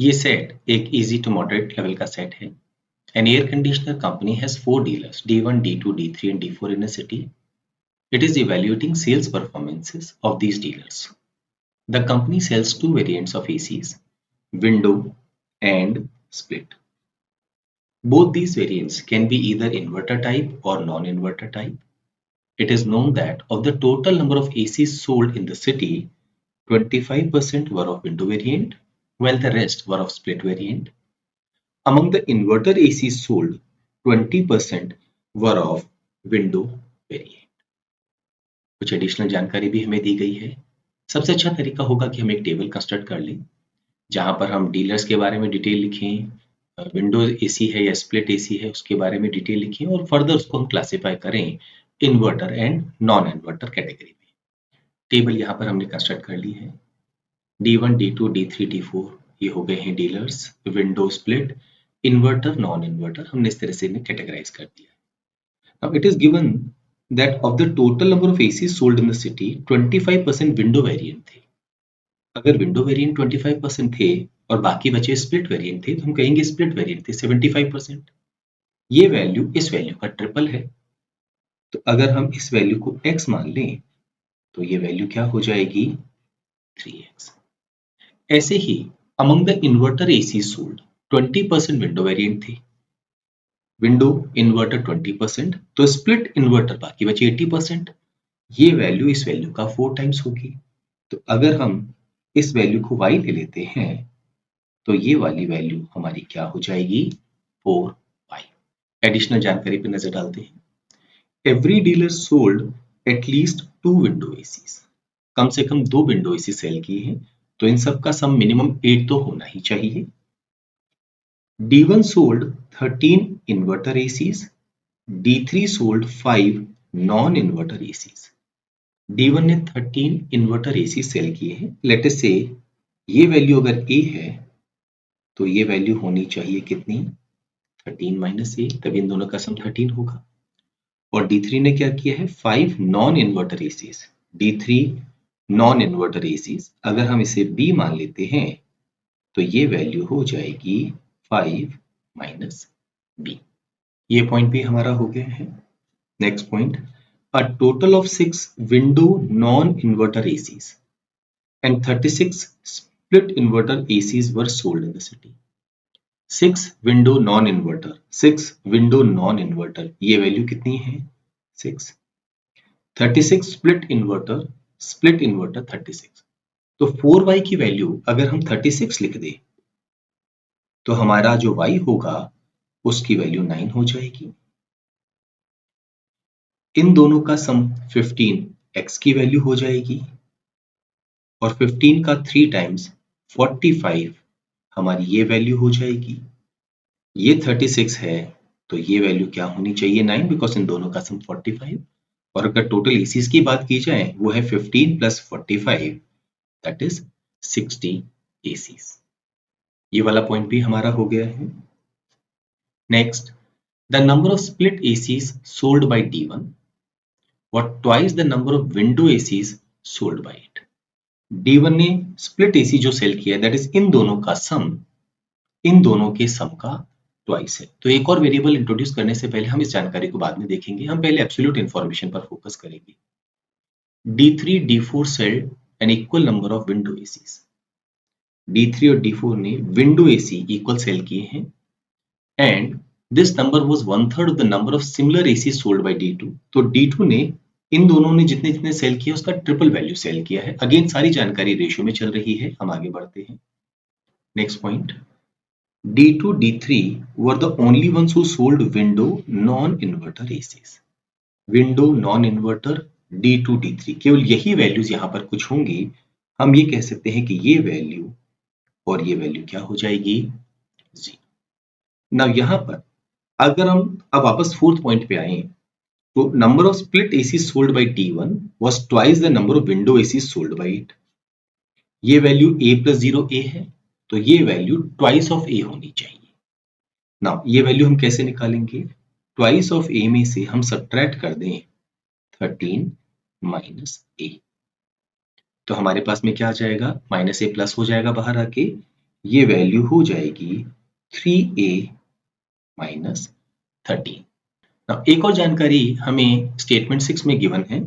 ये सेट एक easy to moderate level का सेट है. An air conditioner company has 4 dealers, D1, D2, D3 and D4 in a city. It is evaluating sales performances of these dealers. The company sells two variants of ACs, window and split. Both these variants can be either inverter type or non-inverter type. It is known that of the total number of ACs sold in the city, 25% were of window variant, while the rest were of split variant. Among the inverter ACs sold, 20% were of window variant. कुछ additional जानकारी भी हमें दी गई है. सबसे अच्छा तरीका होगा कि हम एक टेबल कंस्ट्रक्ट कर लें जहां पर हम डीलर्स के बारे में डिटेल लिखें, विंडो एसी है या स्प्लिट एसी है उसके बारे में डिटेल लिखें और फर्दर उसको हम क्लासिफाई करें inverter and non inverter category में. टेबल यहाँ पर हमने कंस्ट्रक्ट कर ली है. D1, D2, D3, D4 ये हो गए हैं dealers. Window split, inverter, non inverter हमने इस तरह से इन्हें कैटेगराइज कर दिया. Now it is given that of the total number of ACs sold in the city, 25% window variant थे. अगर विंडो वेरिएंट 25% थे और बाकी बचे स्प्लिट वेरिएंट थे तो हम कहेंगे स्प्लिट वेरिएंट थे 75%. ये वैल्यू इस वैल्यू का ट्रिपल है. तो अगर हम इस वैल्यू को x मान लें तो ये वैल्यू क्या हो जाएगी 3x. ऐसे ही among the inverter AC sold 20% window variant थे. विंडो इन्वर्टर 20%, तो स्प्लिट इन्वर्टर बाकी बचे 80%. ये वैल्यू इस वैल्यू का 4 टाइम्स होगी. तो अगर हम इस वैल्यू को y ले लेते हैं तो ये वाली वैल्यू हमारी क्या हो जाएगी 4y. एडिशनल जानकारी पे नजर डालते हैं. Every dealer sold at least 2 window ACs. कम से कम 2 विंडो एसी सेल किए हैं तो इन सब का सम मिनिमम 8 तो होना ही चाहिए. D1 sold 13 inverter ACs. D3 sold 5 non-inverter ACs. D1 ने 13 इन्वर्टर AC सेल किए हैं. लेट अस से ये वैल्यू अगर A है तो ये वैल्यू होनी चाहिए कितनी 13 माइनस A, तब इन दोनों का सम 13 होगा. और D3 ने क्या किया है 5 non inverter ACs. D3 non inverter ACs अगर हम इसे B मान लेते हैं तो ये वैल्यू हो जाएगी 5 माइनस B. ये पॉइंट भी हमारा हो गया है. Next point, a total of 6 window non-inverter ACs and 36 split inverter ACs were sold in the city. 6 window non-inverter, 6 window non-inverter, ये वैल्यू कितनी है 6. 36 split inverter 36. तो 4y की वैल्यू अगर हम 36 लिख दें तो हमारा जो y होगा उसकी वैल्यू 9 हो जाएगी. इन दोनों का सम 15 x की वैल्यू हो जाएगी और 15 का 3 टाइम्स 45 हमारी ये वैल्यू हो जाएगी. ये 36 है तो ये वैल्यू क्या होनी चाहिए 9, बिकॉज इन दोनों का सम 45. और अगर टोटल एसीज की बात की जाए वो है 15 प्लस 45 दैट इज 60 एसीज. ये वाला पॉइंट भी हमारा हो गया है. Next, the number of split ACs sold by D1 was twice the number of window ACs sold by it. D1 ने स्प्लिट एसी जो सेल किया दैट इज इन दोनों का सम, इन दोनों के सम का ट्वाइस है. तो एक और वेरिएबल इंट्रोड्यूस करने से पहले हम इस जानकारी को बाद में देखेंगे. हम पहले एब्सोल्यूट इंफॉर्मेशन पर फोकस करेंगे. D3 D4 sold an equal number of window ACs. D3 और D4 ने विंडो एसी इक्वल सेल किए हैं and this number was 1/3 of the number of similar AC sold by D2. तो D2 ने इन दोनों ने जितने जितने सेल किया उसका ट्रिपल वैल्यू सेल किया है. अगेन सारी जानकारी रेशियो में चल रही है. हम आगे बढ़ते हैं. Next point, D2 D3 were the only ones who sold window non-inverter ACs. Window non inverter D2 D3 केवल यही वैल्यूज यहाँ पर कुछ होंगी. हम ये कह सकते हैं कि ये वैल्यू और ये वैल्यू क्या हो जाएगी 0. नाउ यहाँ पर अगर हम अब वापस फोर्थ पॉइंट पे आए तो number of split AC sold by D1 was twice the number of window AC sold by it. ये वैल्यू a plus 0 a है तो ये वैल्यू twice of a होनी चाहिए. नाउ ये वैल्यू हम कैसे निकालेंगे, twice of a में से हम सब्ट्रैक्ट कर दें 13 माइनस a. तो हमारे पास में क्या आ जाएगा माइनस a प्लस हो जाएगा बाहर आके. ये वैल्यू हो जाएगी 3a माइनस 13। Now, एक और जानकारी हमें स्टेटमेंट 6 में गिवन है,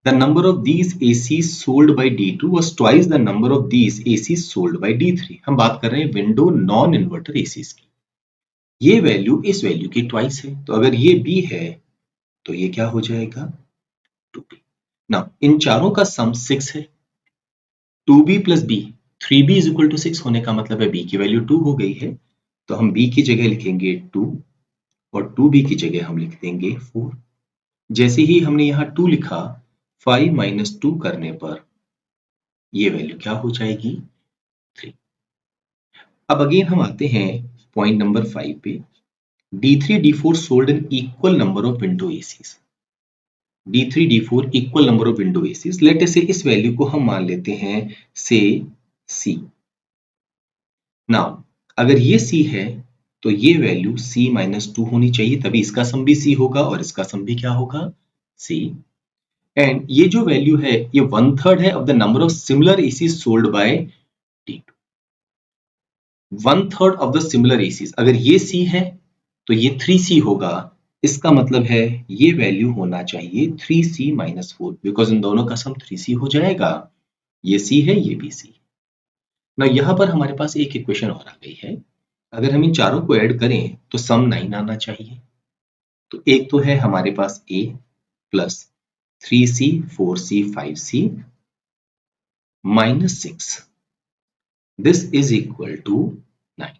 the number of these ACs sold by D2 was twice the number of these ACs sold by D3। हम बात कर रहे हैं विंडो नॉन इन्वर्टर ACs की। ये वैल्यू इस वैल्यू की ट्वाइस है, तो अगर ये B है तो ये क्या हो जाएगा 2B। नाउ इन चारों का सम 6 है, 2B plus B, 3B is equal to 6 होने का मतलब है B की वैल्यू 2 हो गई है, तो हम B की जगह लिखेंगे 2 और 2B की जगह हम लिख देंगे 4। जैसे ही हमने यहाँ 2 लिखा, 5 माइनस 2 करने पर ये वैल्यू क्या हो जाएगी 3। अब अगेन हम आते हैं पॉइंट नंबर 5 पे, D3 D4 sold an equal number of window ACs। D3 D4 equal number of window ACs. Let us से इस वैल्यू को हम मान लेते हैं से C। नाउ अगर ये C है तो ये वैल्यू C माइनस 2 होनी चाहिए, तभी इसका सम भी C होगा और इसका सम भी क्या होगा C। एंड ये जो वैल्यू है ये 1/3 है of the number of similar ACs sold by D2। 1/3 of the similar ACs, अगर ये C है तो ये 3C होगा, इसका मतलब है ये वैल्यू होना चाहिए 3C माइनस 4, बिकॉज इन दोनों का सम 3C हो जाएगा। ये C है, ये भी C। ना यहाँ पर हमारे पास एक इक्वेशन और आ गई है, अगर हम इन चारों को ऐड करें तो सम 9 आना चाहिए। तो एक तो है हमारे पास A plus 3C 4C 5C minus 6, this is equal to 9।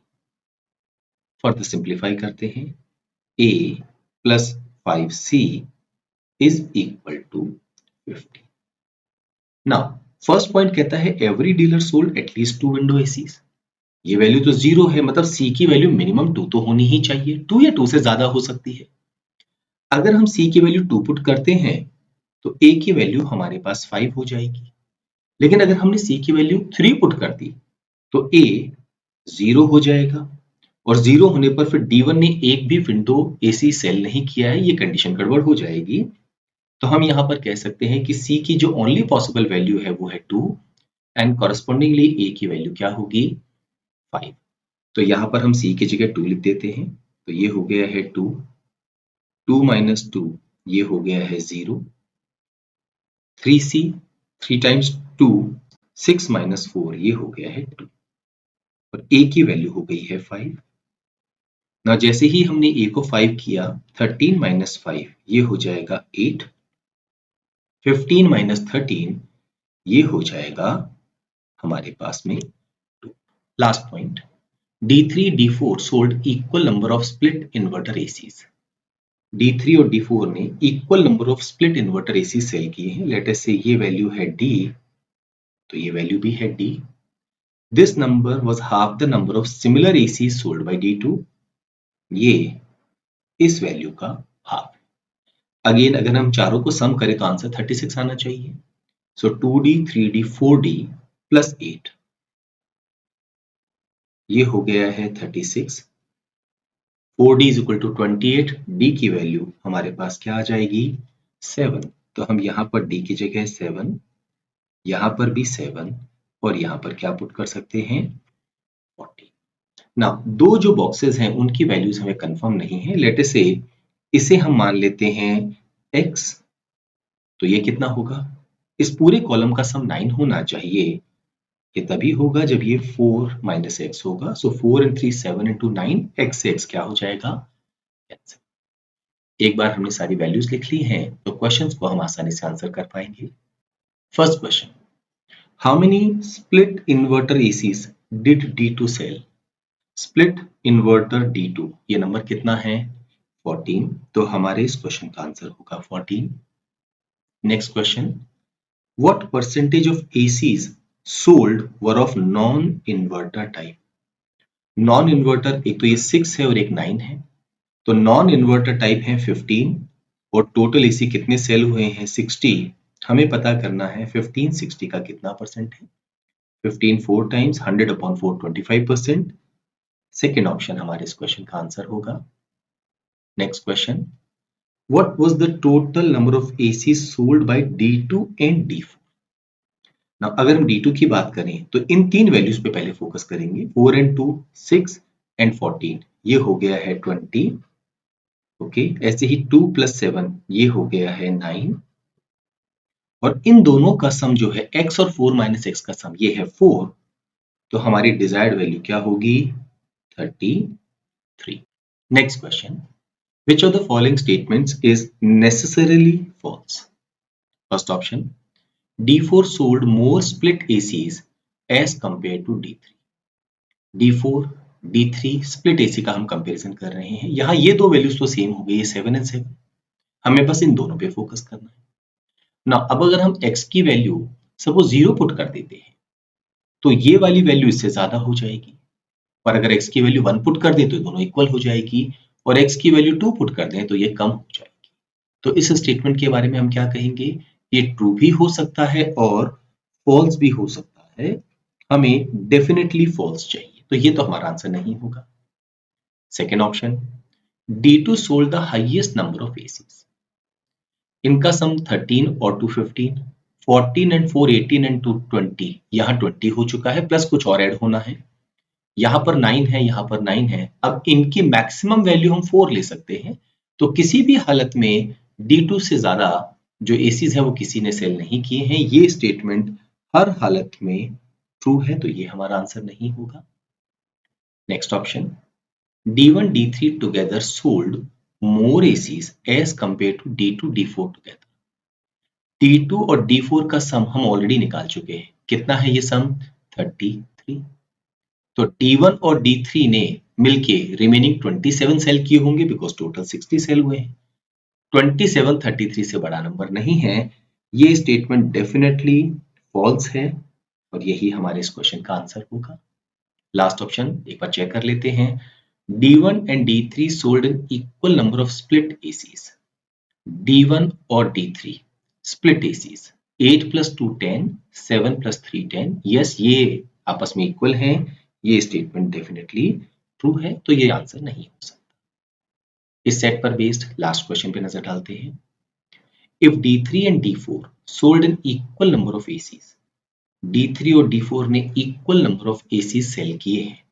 Further simplify करते हैं, A plus 5C is equal to 50। Now, first point कहता है every dealer sold at least 2 window ACs. ये वैल्यू तो 0 है, मतलब C की वैल्यू मिनिमम 2 तो होनी ही चाहिए, 2 या 2 से ज्यादा हो सकती है। अगर हम C की वैल्यू 2 पुट करते हैं तो A की वैल्यू हमारे पास 5 हो जाएगी। लेकिन अगर हमने C की वैल्यू 3 पुट कर दी तो A 0 हो जाएगा, और 0 होने पर फिर D1 ने एक भी विंडो AC सेल नहीं किया है, ये कंडीशन गड़बड़ हो जाएगी। तो हम यहाँ पर कह सकते हैं कि C की जो ओनली पॉसिबल वैल्यू है वो है 2 एंड कॉरस्पॉन्डिंगली A की वैल्यू क्या होगी 5। तो यहाँ पर हम C की जगह 2 लिख देते हैं, तो ये हो गया है 2, 2 माइनस 2 ये हो गया है 0, 3C 3 टाइम्स 2 6 माइनस 4 ये हो गया है 2, और A की वैल्यू हो गई है 5। ना जैसे ही हमने A को 5 किया, 13 माइनस 5 ये हो जाएगा 8, 15 माइनस 13 ये हो जाएगा हमारे पास में 2। Last point, D3 D4 sold equal number of split inverter ACs. D3 और D4 ने equal number of split inverter AC sell किए हैं। लेट अस से ये वैल्यू है D, तो ये वैल्यू भी है D। This number was half the number of similar AC sold by D2। ये इस वैल्यू का हाफ। अगेन अगर हम चारों को सम करें तो आंसर 36 आना चाहिए। सो 2D 3D 4D प्लस 8 ये हो गया है 36। 4D is equal to 28, D की वैल्यू हमारे पास क्या आ जाएगी 7। तो हम यहाँ पर D की जगह 7, यहाँ पर भी 7 और यहाँ पर क्या पुट कर सकते हैं 40। ना दो जो बॉक्सेस हैं उनकी वैल्यूज हमें कंफर्म नहीं है। लेट अस से इसे हम मान लेते हैं x, तो ये कितना होगा, इस पूरे कॉलम का सम 9 होना चाहिए। ये तभी होगा जब ये 4 माइनस एक्स होगा। सो 4 and 3 7 into 9 x से x क्या हो जाएगा 10। एक बार हमने सारी वैल्यूज लिख ली हैं तो क्वेश्चंस को हम आसानी से आंसर कर पाएंगे। First question, how many split inverter ACs did D2 sell. Split inverter D2 ये नंबर कितना है 14, तो हमारे इस क्वेश्चन का आंसर होगा 14। Next question, what percentage of ACs sold were of non-inverter type। Non inverter एक तो ये 6 है और एक 9 है, तो नॉन इन्वर्टर टाइप है 15 और टोटल एसी कितने सेल हुए हैं 60। हमें पता करना है 15 60 का कितना परसेंट है। 15 4 टाइम्स 100 अपॉन 4 25%। सेकेंड ऑप्शन हमारे इस क्वेश्चन का आंसर होगा। Next question, what was the total number of AC sold by D2 and D4। ना अगर हम D2 की बात करें तो इन तीन वैल्यूज पे पहले फोकस करेंगे। 4 and 2 6 and 14, ये हो गया है 20। ओके, ऐसे ही 2 + 7 ये हो गया है 9, और इन दोनों का सम जो है x और 4 - x का सम ये है 4, तो हमारी डिजायर्ड वैल्यू क्या होगी? 33। Next question, which of the following statements is necessarily false? First option, D4 sold more split ACs as compared to D3। D4 D3 split AC का हम कंपैरिजन कर रहे हैं। यहाँ ये दो वैल्यूज तो सेम हो गई, 7 and 7, हमें बस इन दोनों पे फोकस करना है ना। अब अगर हम x की वैल्यू सपोज 0 पुट कर देते हैं तो ये वाली वैल्यू इससे ज्यादा हो जाएगी, और अगर x की वैल्यू 1 पुट कर दे तो दोनों इक्वल हो जाएगी, और x की वैल्यू 2 पुट कर दें तो ये कम हो जाएगी। तो इस स्टेटमेंट के बारे में हम क्या कहेंगे? ये ट्रू भी हो सकता है और फॉल्स भी हो सकता है, हमें डेफिनेटली फॉल्स चाहिए, तो ये तो हमारा आंसर नहीं होगा। Second option, D2 sold the highest number of ACs। इनका सम 13 और 2 15, 14 and 4 18 and 2 20, यहाँ 20 हो चुका है, प्लस कुछ और ऐड होना है। यहाँ पर 9 है, यहाँ पर 9 है। अब इनकी मैक्सिमम वैल्यू हम 4 ले सकते हैं, तो किसी भी हालत में D2 से ज्यादा जो एसीज है वो किसी ने सेल नहीं किए हैं। ये स्टेटमेंट हर हालत में ट्रू है, तो ये हमारा आंसर नहीं होगा। Next option, D1 D3 together sold more ACs as compared to D2 D4 together। D2 और D4 का सम हम ऑलरेडी निकाल चुके हैं। कितना है ये सम? 33। तो D1 और D3 ने मिलके रिमेनिंग 27 सेल किए होंगे, बिकॉज टोटल 60 सेल हुए हैं। 27 33 से बड़ा नंबर नहीं है। ये स्टेटमेंट डेफिनेटली फॉल्स है, और यही हमारे इस क्वेश्चन का आंसर होगा। लास्ट ऑप्शन एक बार चेक कर लेते हैं। D1 and D3 sold an equal number of split ACs। D1 और D3 split ACs, 8 + 2 10, 7 + 3 10। यस, ये आपस में इक्वल हैं। ये स्टेटमेंट डेफिनेटली ट्रू है, तो ये आंसर नहीं हो सकता। इस सेट पर बेस्ड लास्ट क्वेश्चन पे नजर डालते हैं। If D3 and D4 sold an equal number of ACs, D3 और D4 ने equal number of ACs sell किए हैं।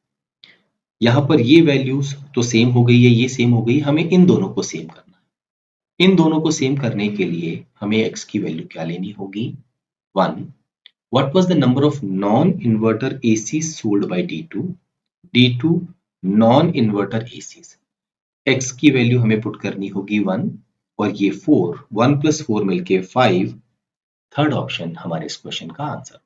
यहाँ पर ये वैल्यूज तो सेम हो गई है, ये सेम हो गई, हमें इन दोनों को सेम करना है। इन दोनों को सेम करने के लिए हमें x की वैल्यू क्या लेनी होगी? 1, what was the number of non-inverter ACs sold by D2? D2 non-inverter ACs, x की वैल्यू हमें पुट करनी होगी 1, और ये 4, 1 + 4 मिलके 5। थर्ड ऑप्शन हमारे इस क्वेश्चन का आंसर।